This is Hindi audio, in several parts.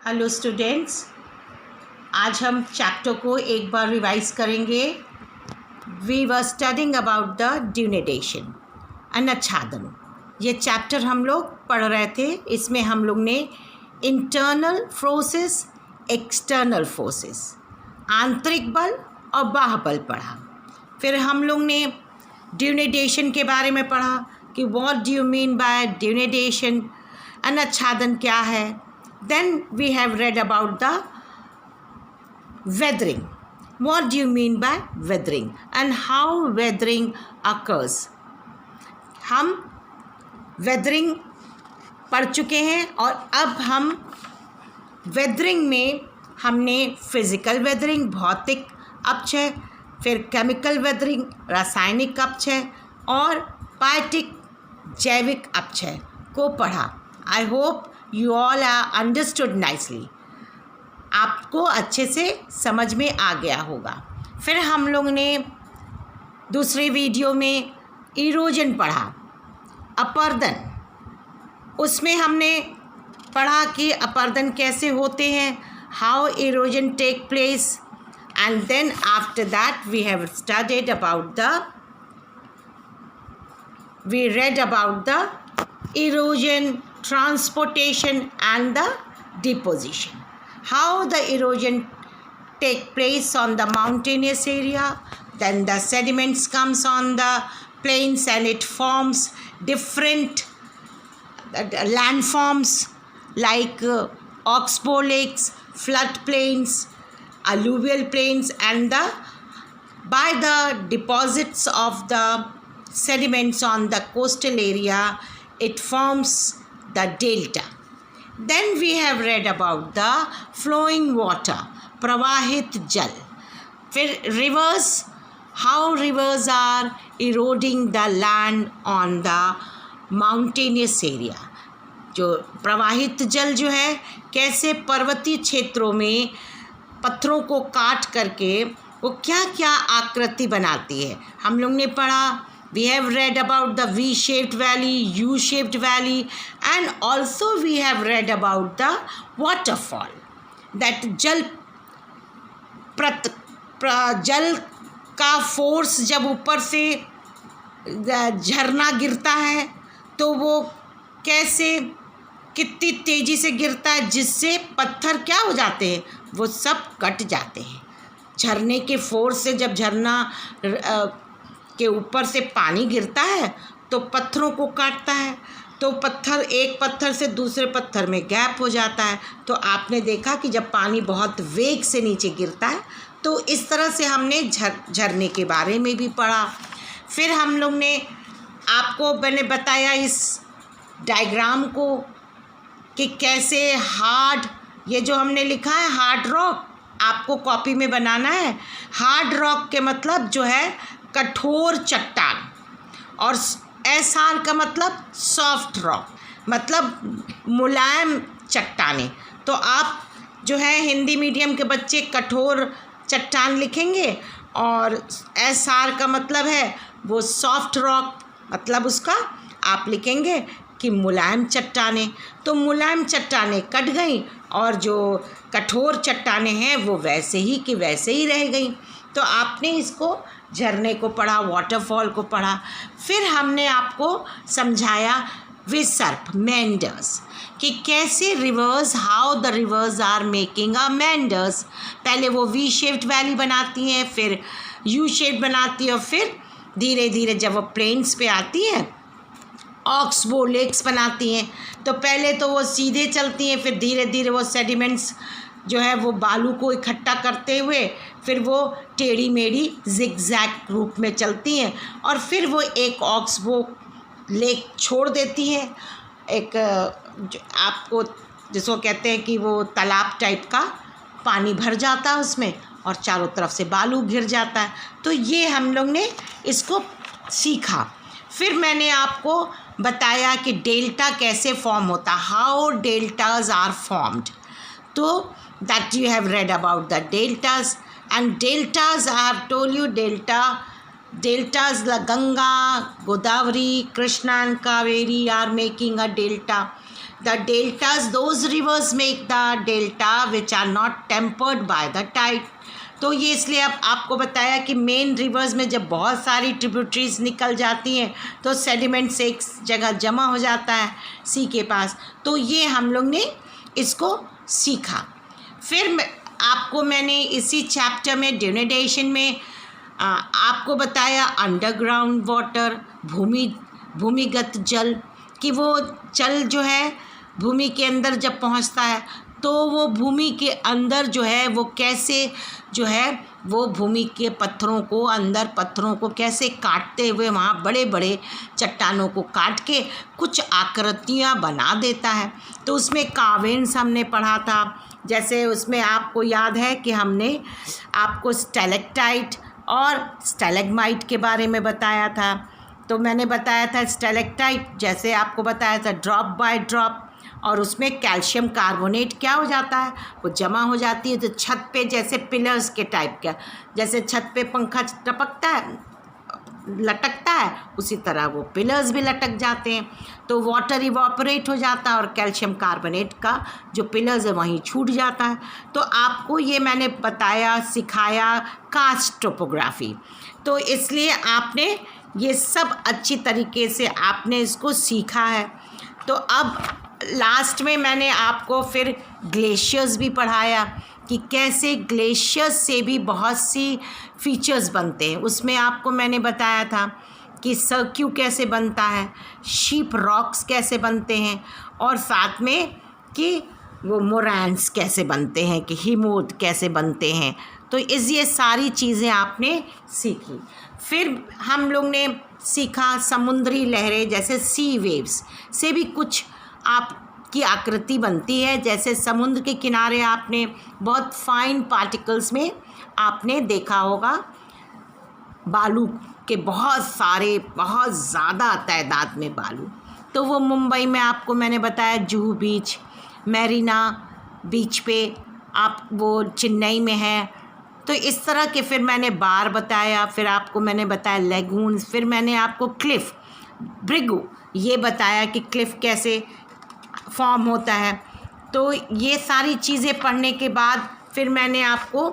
हेलो स्टूडेंट्स, आज हम चैप्टर को एक बार रिवाइज करेंगे। We were studying about the denudation अन्नच्छादन। ये चैप्टर हम लोग पढ़ रहे थे। इसमें हम लोग ने इंटरनल फोर्सेस, एक्सटर्नल फोर्सेस, आंतरिक बल और बाह्य बल पढ़ा। फिर हम लोग ने ड्यूनेडेशन के बारे में पढ़ा कि what do you mean by denudation, अन्नच्छादन क्या है। Then we have read about the weathering. What do you mean by weathering and how weathering occurs? हम weathering पढ़ चुके हैं और अब हम weathering में हमने physical weathering भौतिक अपक्षय, फिर chemical weathering रासायनिक अपक्षय और बायोटिक जैविक अपक्षय को पढ़ा। I hope you all are understood nicely. आपको अच्छे से समझ में आ गया होगा। फिर हम लोग ने दूसरे वीडियो में इरोजन पढ़ा, अपर्दन। उसमें हमने पढ़ा कि अपर्दन कैसे होते हैं, how erosion take place, and then after that we have studied about we read about the erosion, transportation and the deposition. How the erosion take place on the mountainous area, then the sediments comes on the plains and it forms different landforms like oxbow lakes, flood plains, alluvial plains, and by the deposits of the sediments on the coastal area, it forms the delta. Then we have read about the flowing water, pravahit jal. फिर rivers, how rivers are eroding the land on the mountainous area. जो प्रवाहित जल जो है कैसे पर्वतीय क्षेत्रों में पत्थरों को काट करके वो क्या क्या आकृति बनाती है, हम लोग ने पढ़ा। We have read about the V-shaped valley, U-shaped valley, and also we have read about the waterfall. That जल का फोर्स जब ऊपर से झरना गिरता है तो वो कैसे कितनी तेज़ी से गिरता है जिससे पत्थर क्या हो जाते हैं, वो सब कट जाते हैं। झरने के फोर्स से जब झरना के ऊपर से पानी गिरता है तो पत्थरों को काटता है, तो पत्थर एक पत्थर से दूसरे पत्थर में गैप हो जाता है। तो आपने देखा कि जब पानी बहुत वेग से नीचे गिरता है तो इस तरह से हमने झरने के बारे में भी पढ़ा। फिर हम लोग ने आपको मैंने बताया इस डायग्राम को कि कैसे हार्ड, ये जो हमने लिखा है हार्ड रॉक, आपको कॉपी में बनाना है। हार्ड रॉक के मतलब जो है कठोर चट्टान, और एसआर का मतलब सॉफ्ट रॉक, मतलब मुलायम चट्टानें। तो आप जो है हिंदी मीडियम के बच्चे कठोर चट्टान लिखेंगे और एसआर का मतलब है वो सॉफ्ट रॉक, मतलब उसका आप लिखेंगे कि मुलायम चट्टानें। तो मुलायम चट्टानें कट गई और जो कठोर चट्टानें हैं वो वैसे ही कि वैसे ही रह गई। तो आपने इसको झरने को पढ़ा, वाटरफॉल को पढ़ा। फिर हमने आपको समझाया विसर्प, मेंडर्स, कि कैसे rivers, how the rivers are making a meanders. पहले वो वी शेप्ड वैली बनाती हैं, फिर यू शेप्ड बनाती है, और फिर धीरे धीरे जब वो प्लेन्स पे आती हैं ऑक्सबो लेक्स बनाती हैं। तो पहले तो वो सीधे चलती हैं, फिर धीरे धीरे वो सेडिमेंट्स जो है वो बालू को इकट्ठा करते हुए फिर वो टेढ़ी मेढ़ी जिगजैग रूप में चलती हैं, और फिर वो एक ऑक्सबो लेक छोड़ देती हैं, एक आपको जिसको कहते हैं कि वो तालाब टाइप का पानी भर जाता है उसमें और चारों तरफ से बालू घिर जाता है। तो ये हम लोग ने इसको सीखा। फिर मैंने आपको बताया कि डेल्टा कैसे फॉर्म होता, हाउ डेल्टाज आर फॉर्म्ड। तो that you have read about the deltas, and deltas I have told you deltas like Ganga, Godavari, Krishna and Kaveri are making a delta. The deltas, those rivers make the delta which are not tempered by the tide. तो ये इसलिए अब आपको बताया कि मेन रिवर्स में जब बहुत सारी ट्रिब्यूटरीज निकल जाती हैं तो सेडिमेंट्स एक जगह जमा हो जाता है सी के पास। तो ये हम लोग ने इसको सीखा। फिर आपको मैंने इसी चैप्टर में ड्यूनेडेशन में आपको बताया अंडरग्राउंड वाटर, भूमिगत जल, कि वो जल जो है भूमि के अंदर जब पहुंचता है तो वो भूमि के अंदर जो है वो कैसे जो है वो भूमि के पत्थरों को, अंदर पत्थरों को कैसे काटते हुए वहाँ बड़े बड़े चट्टानों को काट के कुछ आकृतियाँ बना देता है। तो उसमें कावेंस हमने पढ़ा था। जैसे उसमें आपको याद है कि हमने आपको स्टैलेक्टाइट और स्टैलेग्माइट के बारे में बताया था। तो मैंने बताया था स्टैलेक्टाइट जैसे आपको बताया था ड्रॉप बाय ड्रॉप, और उसमें कैल्शियम कार्बोनेट क्या हो जाता है, वो जमा हो जाती है। तो छत पे जैसे पिलर्स के टाइप का, जैसे छत पे पंखा टपकता है लटकता है, उसी तरह वो पिलर्स भी लटक जाते हैं। तो वाटर इवापोरेट हो जाता है और कैल्शियम कार्बोनेट का जो पिलर्स है वहीं छूट जाता है। तो आपको ये मैंने बताया, सिखाया कास्ट टोपोग्राफी। तो इसलिए आपने ये सब अच्छी तरीके से आपने इसको सीखा है। तो अब लास्ट में मैंने आपको फिर ग्लेशियर्स भी पढ़ाया कि कैसे ग्लेशियर्स से भी बहुत सी फीचर्स बनते हैं। उसमें आपको मैंने बताया था कि सर्क्यू कैसे बनता है, शीप रॉक्स कैसे बनते हैं, और साथ में कि वो मोरैंस कैसे बनते हैं, कि हिमोद कैसे बनते हैं। तो ये सारी चीज़ें आपने सीखी। फिर हम लोग ने सीखा समुद्री लहरें, जैसे सी वेव्स से भी कुछ आपकी आकृति बनती है। जैसे समुद्र के किनारे आपने बहुत फाइन पार्टिकल्स में आपने देखा होगा बालू के बहुत सारे, बहुत ज़्यादा तादाद में बालू। तो वो मुंबई में आपको मैंने बताया जुहू बीच, मैरीना बीच पे, आप वो चेन्नई में है। तो इस तरह के फिर मैंने बार बताया, फिर आपको मैंने बताया लेगून्स, फिर मैंने आपको क्लिफ़ ब्रिगू ये बताया कि क्लिफ़ कैसे फॉर्म होता है। तो ये सारी चीज़ें पढ़ने के बाद फिर मैंने आपको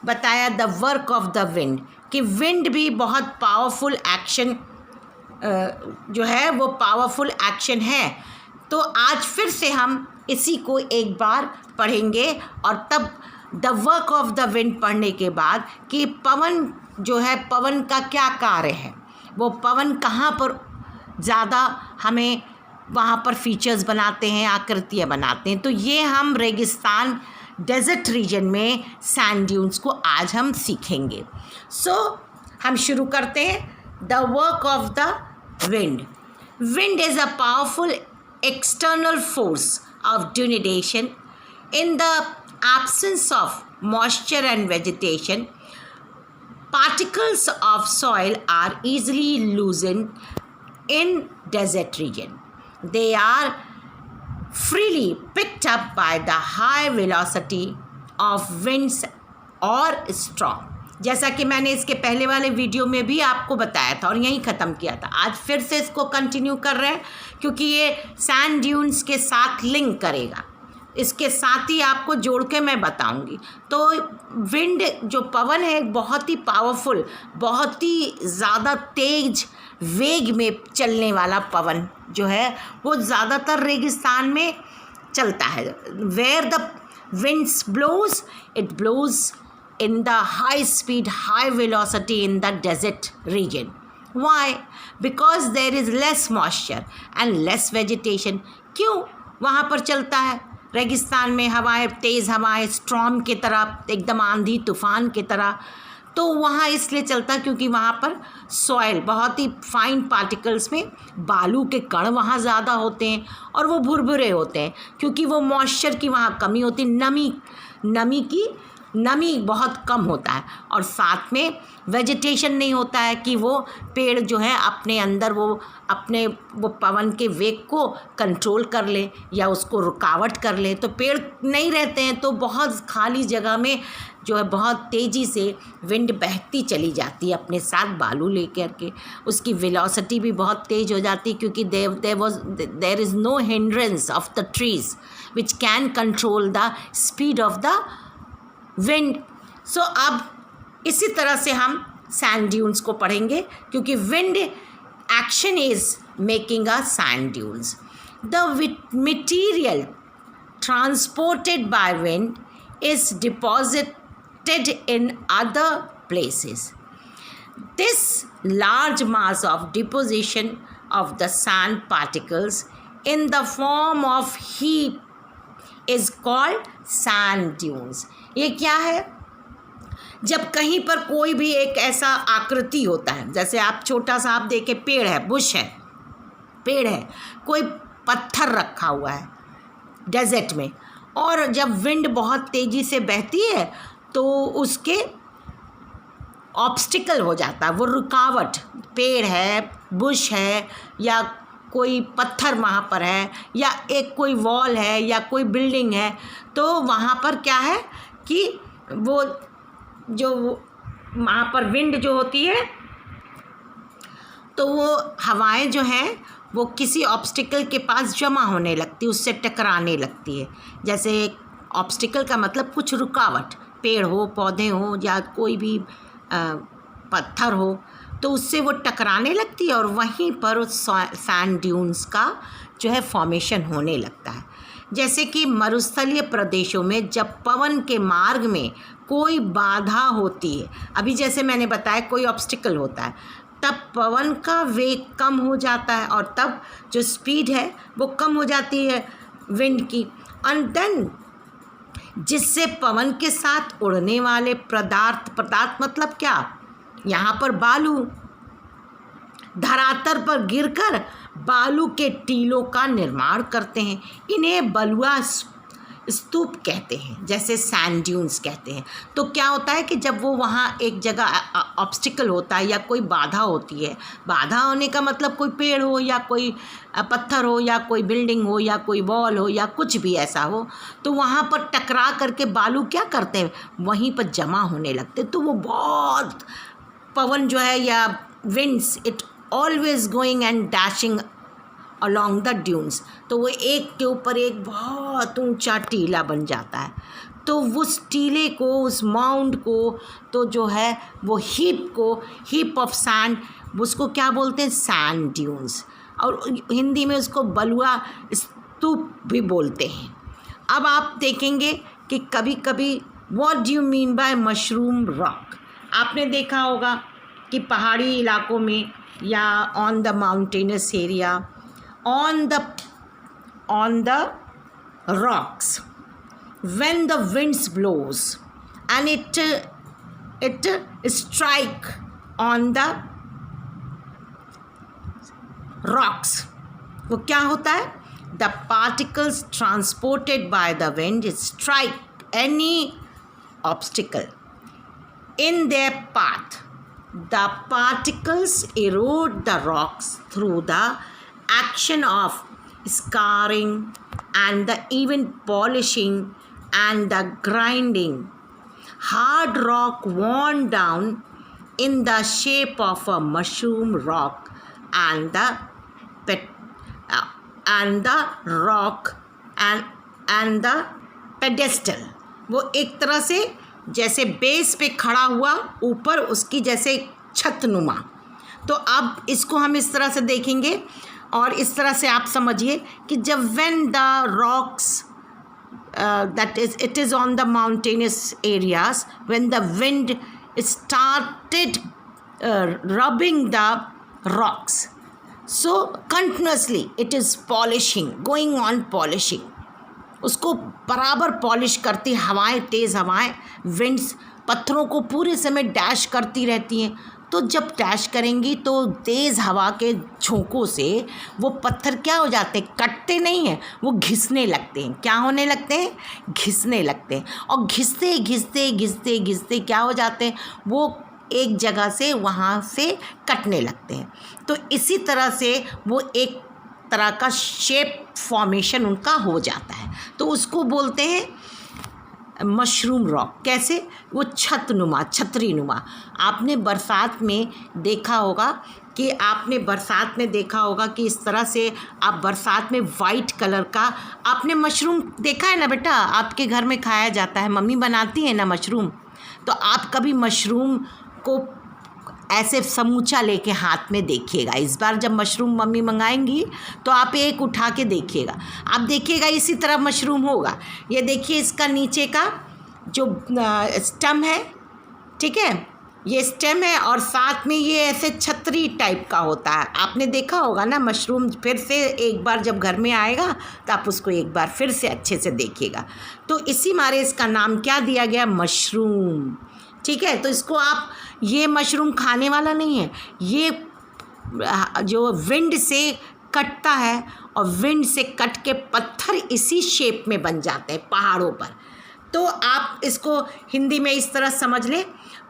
बताया the work of the wind, कि विंड भी बहुत पावरफुल एक्शन जो है वो पावरफुल एक्शन है। तो आज फिर से हम इसी को एक बार पढ़ेंगे, और तब the work of the wind पढ़ने के बाद कि पवन जो है, पवन का क्या कार्य है, वो पवन कहाँ पर ज़्यादा हमें वहाँ पर फीचर्स बनाते हैं, आकृतियाँ बनाते हैं। तो ये हम रेगिस्तान डेजर्ट रीजन में सैंड ड्यून्स को आज हम सीखेंगे। सो हम शुरू करते हैं the work of the wind. Wind is a powerful external force of denudation in the absence of moisture and vegetation. Particles of soil are easily loosened in desert region. They are freely picked up by the high velocity of winds or storm. जैसा कि मैंने इसके पहले वाले वीडियो में भी आपको बताया था और यहीं ख़त्म किया था। आज फिर से इसको कंटिन्यू कर रहे हैं क्योंकि ये सैंड ड्यून्स के साथ लिंक करेगा, इसके साथ ही आपको जोड़ के मैं बताऊंगी। तो विंड जो पवन है बहुत ही पावरफुल, बहुत ही ज़्यादा तेज वेग में चलने वाला पवन जो है वो ज़्यादातर रेगिस्तान में चलता है। Where the winds blows, it blows in the high speed, high velocity in the desert region. Why? Because there is less moisture and less vegetation. क्यों वहाँ पर चलता है? रेगिस्तान में हवाएं, तेज़ हवाएं, स्ट्रॉम की तरह, एकदम आंधी तूफान की तरह, तो वहाँ इसलिए चलता है क्योंकि वहाँ पर सॉइल बहुत ही फाइन पार्टिकल्स में बालू के कण वहाँ ज़्यादा होते हैं और वो भुरभुरे होते हैं क्योंकि वो मॉइस्चर की वहाँ कमी होती है, नमी की नमी बहुत कम होता है, और साथ में वेजिटेशन नहीं होता है कि वो पेड़ जो है अपने अंदर वो पवन के वेग को कंट्रोल कर ले या उसको रुकावट कर ले। तो पेड़ नहीं रहते हैं तो बहुत खाली जगह में जो है बहुत तेज़ी से विंड बहती चली जाती है अपने साथ बालू लेकर के। उसकी वेलोसिटी भी बहुत तेज़ हो जाती है, क्योंकि there is no hindrance of the trees which can control the speed of the wind. So अब इसी तरह से हम सैंड ड्यून्स को पढ़ेंगे, क्योंकि wind action is making a sand dunes. The material transported by wind is deposited in other places. This large mass of deposition of the sand particles in the form of heap is called sand dunes. ये क्या है? जब कहीं पर कोई भी एक ऐसा आकृति होता है, जैसे आप छोटा सा आप देखें पेड़ है, बुश है, पेड़ है, कोई पत्थर रखा हुआ है डेजर्ट में, और जब विंड बहुत तेज़ी से बहती है तो उसके ऑब्स्टिकल हो जाता है, वो रुकावट, पेड़ है, बुश है, या कोई पत्थर वहाँ पर है, या एक कोई वॉल है, या कोई बिल्डिंग है, तो वहाँ पर क्या है कि वो जो वहाँ पर विंड जो होती है तो वो हवाएं जो हैं वो किसी ऑब्स्टिकल के पास जमा होने लगती है, उससे टकराने लगती है। जैसे ऑब्स्टिकल का मतलब कुछ रुकावट, पेड़ हो, पौधे हो, या कोई भी पत्थर हो, तो उससे वो टकराने लगती है और वहीं पर सैंड ड्यून्स का जो है फॉर्मेशन होने लगता है। जैसे कि मरुस्थलीय प्रदेशों में जब पवन के मार्ग में कोई बाधा होती है, अभी जैसे मैंने बताया कोई ऑब्स्टिकल होता है, तब पवन का वेग कम हो जाता है और तब जो स्पीड है वो कम हो जाती है विंड की, एंड देन जिससे पवन के साथ उड़ने वाले पदार्थ मतलब क्या, यहाँ पर बालू धरातल पर गिरकर बालू के टीलों का निर्माण करते हैं। इन्हें बलुआ स्तूप कहते हैं, जैसे सैंड ड्यून्स कहते हैं। तो क्या होता है कि जब वो वहाँ एक जगह ऑब्स्टिकल होता है या कोई बाधा होती है, बाधा होने का मतलब कोई पेड़ हो या कोई पत्थर हो या कोई बिल्डिंग हो या कोई वॉल हो या कुछ भी ऐसा हो, तो वहाँ पर टकरा करके बालू क्या करते हैं, वहीं पर जमा होने लगते। तो वो बहुत पवन जो है या winds it always going and dashing along the dunes, तो वो एक के ऊपर एक बहुत ऊंचा टीला बन जाता है। तो उस टीले को, उस माउंट को, तो जो है वो हीप ऑफ सैंड, उसको क्या बोलते हैं, सैंड ड्यून्स, और हिंदी में उसको बलुआ स्तूप भी बोलते हैं। अब आप देखेंगे कि कभी कभी what do you mean bye mushroom rock. आपने देखा होगा कि पहाड़ी इलाकों में या on the mountainous area, on the rocks, when the winds blows and it strike on the rocks, वो क्या होता है, the particles transported by the wind strike any obstacle in their path. The particles erode the rocks through the action of scarring and the even polishing and the grinding. Hard rock worn down in the shape of a mushroom rock and the rock and the pedestal, वो एक तरह से जैसे बेस पे खड़ा हुआ, ऊपर उसकी जैसे छतनुमा। तो अब इसको हम इस तरह से देखेंगे और इस तरह से आप समझिए कि जब when the rocks that is it is on the mountainous areas, when the wind started rubbing the rocks, so continuously it is polishing, going on polishing, उसको बराबर पॉलिश करती हवाएं, तेज़ हवाएं, विंड्स पत्थरों को पूरे समय डैश करती रहती हैं। तो जब डैश करेंगी तो तेज़ हवा के झोंकों से वो पत्थर क्या हो जाते हैं, कटते नहीं हैं, वो घिसने लगते हैं। क्या होने लगते हैं, घिसने लगते हैं। और घिसते घिसते घिसते घिसते क्या हो जाते हैं, वो एक जगह से वहाँ से कटने लगते हैं। तो इसी तरह से वो एक तरह का शेप फॉर्मेशन उनका हो जाता है। तो उसको बोलते हैं मशरूम रॉक। कैसे, वो छतनुमा, छतरी नुमा। आपने बरसात में देखा होगा कि इस तरह से आप बरसात में वाइट कलर का आपने मशरूम देखा है ना बेटा, आपके घर में खाया जाता है, मम्मी बनाती है ना मशरूम। तो आप कभी मशरूम को ऐसे समूचा लेके हाथ में देखिएगा। इस बार जब मशरूम मम्मी मंगाएंगी तो आप एक उठा के देखिएगा, आप देखिएगा इसी तरह मशरूम होगा। ये देखिए इसका नीचे का जो स्टेम है, ठीक है, ये स्टेम है और साथ में ये ऐसे छतरी टाइप का होता है। आपने देखा होगा ना मशरूम। फिर से एक बार जब घर में आएगा तो आप उसको एक बार फिर से अच्छे से देखिएगा। तो इसी मारे इसका नाम क्या दिया गया, मशरूम। ठीक है, तो इसको आप, ये मशरूम खाने वाला नहीं है, ये जो विंड से कटता है और विंड से कट के पत्थर इसी शेप में बन जाते हैं पहाड़ों पर। तो आप इसको हिंदी में इस तरह समझ लें,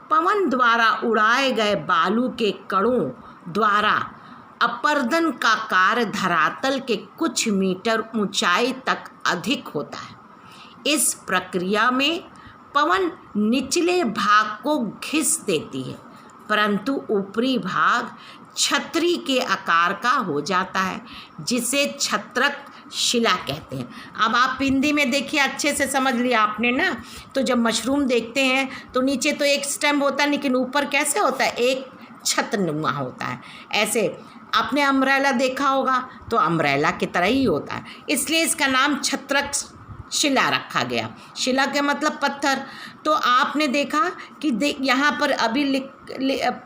पवन द्वारा उड़ाए गए बालू के कणों द्वारा अपर्दन का कार्य धरातल के कुछ मीटर ऊंचाई तक अधिक होता है। इस प्रक्रिया में पवन निचले भाग को घिस देती है, परंतु ऊपरी भाग छतरी के आकार का हो जाता है, जिसे छत्रक शिला कहते हैं। अब आप हिंदी में देखिए, अच्छे से समझ लिया आपने ना। तो जब मशरूम देखते हैं तो नीचे तो एक स्टेम होता है, लेकिन ऊपर कैसे होता है, एक छतनुमा होता है। ऐसे आपने अम्ब्रेला देखा होगा तो अम्ब्रेला की तरह ही होता है, इसलिए इसका नाम छत्रक शिला रखा गया। शिला के मतलब पत्थर। तो आपने देखा कि यहाँ पर अभी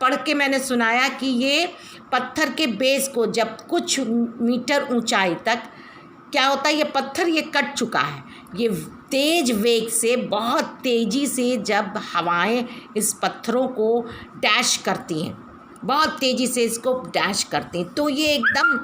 पढ़ के मैंने सुनाया कि ये पत्थर के बेस को जब कुछ मीटर ऊंचाई तक क्या होता है, ये पत्थर ये कट चुका है, ये तेज वेग से, बहुत तेज़ी से जब हवाएं इस पत्थरों को डैश करती हैं, बहुत तेज़ी से इसको डैश करती हैं, तो ये एकदम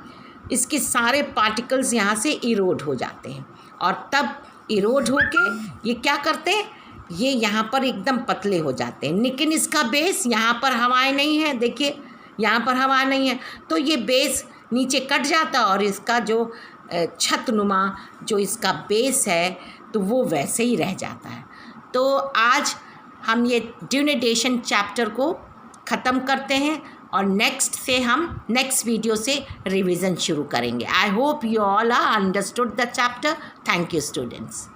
इसके सारे पार्टिकल्स यहाँ से इरोड हो जाते हैं। और तब इरोड होके ये क्या करते हैं, ये यहाँ पर एकदम पतले हो जाते हैं। लेकिन इसका बेस, यहाँ पर हवाएं नहीं है, देखिए यहाँ पर हवा नहीं है, तो ये बेस नीचे कट जाता है और इसका जो छतनुमा जो इसका बेस है तो वो वैसे ही रह जाता है। तो आज हम ये ड्यूनेडेशन चैप्टर को ख़त्म करते हैं और नेक्स्ट वीडियो से रिवीजन शुरू करेंगे। I hope you all are understood the chapter. Thank you students.